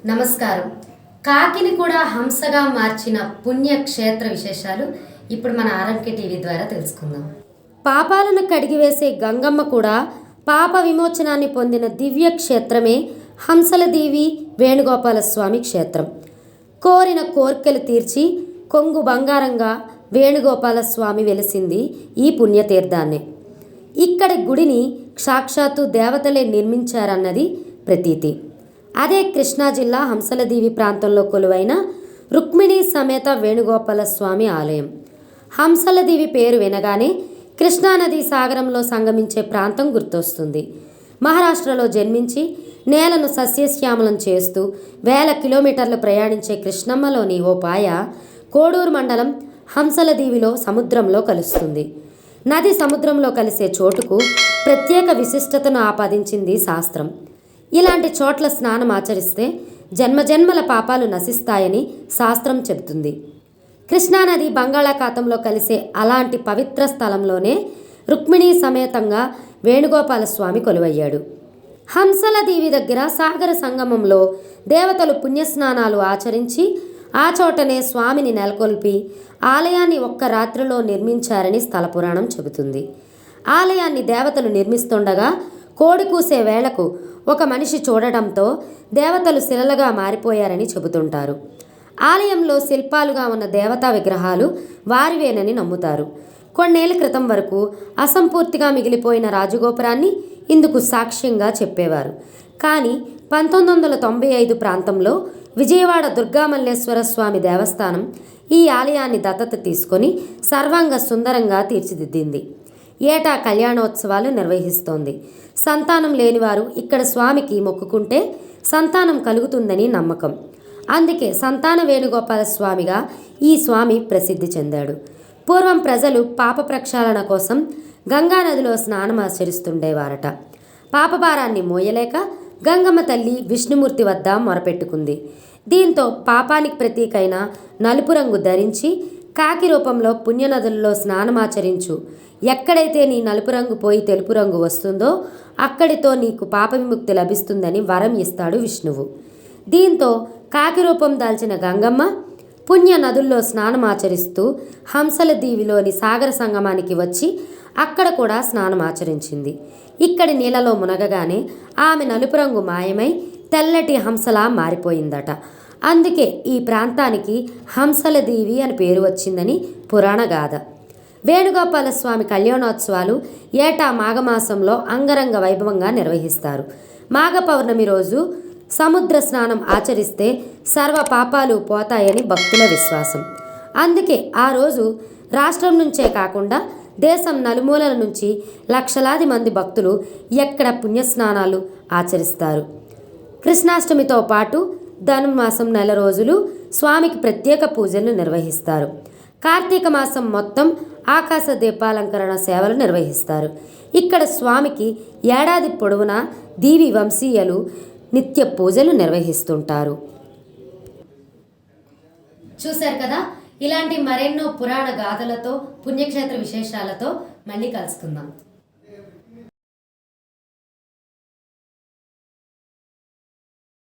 నమస్కారం. కాకిని కూడా హంసగా మార్చిన పుణ్యక్షేత్ర విశేషాలు ఇప్పుడు మన ఆర్ఎంకే టీవీ ద్వారా తెలుసుకుందాం. పాపాలను కడిగివేసే గంగమ్మ కూడా పాప విమోచనాన్ని పొందిన దివ్య క్షేత్రమే హంసలదేవి వేణుగోపాలస్వామి క్షేత్రం. కోరిన కోర్కెలు తీర్చి కొంగు బంగారంగా వేణుగోపాలస్వామి వెలిసింది ఈ పుణ్యతీర్థాన్నే. ఇక్కడి గుడిని సాక్షాత్తు దేవతలే నిర్మించారన్నది ప్రతీతి. అదే కృష్ణా జిల్లా హంసలదేవి ప్రాంతంలో కొలువైన రుక్మిణీ సమేత వేణుగోపాలస్వామి ఆలయం. హంసలదేవి పేరు వినగానే కృష్ణానదీ సాగరంలో సంగమించే ప్రాంతం గుర్తొస్తుంది. మహారాష్ట్రలో జన్మించి నేలను సస్యశ్యామలం చేస్తూ వేల కిలోమీటర్లు ప్రయాణించే కృష్ణమ్మలోని ఓ పాయ కోడూరు మండలం హంసలదేవిలో సముద్రంలో కలుస్తుంది. నది సముద్రంలో కలిసే చోటుకు ప్రత్యేక విశిష్టతను ఆపాదించింది శాస్త్రం. ఇలాంటి చోట్ల స్నానం ఆచరిస్తే జన్మజన్మల పాపాలు నశిస్తాయని శాస్త్రం చెబుతుంది. కృష్ణానది బంగాళాఖాతంలో కలిసే అలాంటి పవిత్ర స్థలంలోనే రుక్మిణీ సమేతంగా వేణుగోపాలస్వామి కొలువయ్యాడు. హంసలదేవి దగ్గర సాగర సంగమంలో దేవతలు పుణ్యస్నానాలు ఆచరించి ఆ చోటనే స్వామిని నెలకొల్పి ఆలయాన్ని ఒక్క రాత్రిలో నిర్మించారని స్థల పురాణం చెబుతుంది. ఆలయాన్ని దేవతలు నిర్మిస్తుండగా కోడి కూసే వేళకు ఒక మనిషి చూడటంతో దేవతలు శిలలుగా మారిపోయారని చెబుతుంటారు. ఆలయంలో శిల్పాలుగా ఉన్న దేవతా విగ్రహాలు వారివేనని నమ్ముతారు. కొన్నేళ్ల క్రితం వరకు అసంపూర్తిగా మిగిలిపోయిన రాజగోపురాన్ని ఇందుకు సాక్ష్యంగా చెప్పేవారు. కానీ 1995 ప్రాంతంలో విజయవాడ దుర్గామల్లేశ్వర స్వామి దేవస్థానం ఈ ఆలయాన్ని దత్తత తీసుకొని సర్వాంగ సుందరంగా తీర్చిదిద్దింది. ఏటా కళ్యాణోత్సవాలు నిర్వహిస్తోంది. సంతానం లేనివారు ఇక్కడ స్వామికి మొక్కుకుంటే సంతానం కలుగుతుందని నమ్మకం. అందుకే సంతాన వేణుగోపాల స్వామిగా ఈ స్వామి ప్రసిద్ధి చెందాడు. పూర్వం ప్రజలు పాప ప్రక్షాళన కోసం గంగానదిలో స్నానం ఆచరిస్తుండేవారట. పాపభారాన్ని మోయలేక గంగమ్మ తల్లి విష్ణుమూర్తి వద్ద మొరపెట్టుకుంది. దీంతో పాపానికి ప్రతీకైన నలుపు రంగు ధరించి కాకి రూపంలో పుణ్యనదుల్లో స్నానమాచరించు, ఎక్కడైతే నీ నలుపు రంగు పోయి తెలుపు రంగు వస్తుందో అక్కడితో నీకు పాప విముక్తి లభిస్తుందని వరం ఇస్తాడు విష్ణువు. దీంతో కాకి రూపం దాల్చిన గంగమ్మ పుణ్య నదుల్లో స్నానమాచరిస్తూ హంసలదేవిలోని సాగర సంగమానికి వచ్చి అక్కడ కూడా స్నానమాచరించింది. ఇక్కడి నీళ్ళలో మునగగానే ఆమె నలుపు రంగు మాయమై తెల్లటి హంసలా మారిపోయిందట. అందుకే ఈ ప్రాంతానికి హంసలదేవి అని పేరు వచ్చిందని పురాణ గాథ. వేణుగోపాలస్వామి కళ్యాణోత్సవాలు ఏటా మాఘమాసంలో అంగరంగ వైభవంగా నిర్వహిస్తారు. మాఘ పౌర్ణమి రోజు సముద్ర స్నానం ఆచరిస్తే సర్వ పాపాలు పోతాయని భక్తుల విశ్వాసం. అందుకే ఆ రోజు రాష్ట్రం నుంచే కాకుండా దేశం నలుమూలల నుంచి లక్షలాది మంది భక్తులు ఎక్కడ పుణ్యస్నానాలు ఆచరిస్తారు. కృష్ణాష్టమితో పాటు ధనుర్మాసం నెల రోజులు స్వామికి ప్రత్యేక పూజలు నిర్వహిస్తారు. కార్తీక మాసం మొత్తం ఆకాశ దీపాలంకరణ సేవలు నిర్వహిస్తారు. ఇక్కడ స్వామికి ఏడాది పొడవునా దీవి వంశీయులు నిత్య పూజలు నిర్వహిస్తుంటారు. చూశారు కదా, ఇలాంటి మరెన్నో పురాణ గాథలతో పుణ్యక్షేత్ర విశేషాలతో మళ్ళీ కలుసుకుందాం.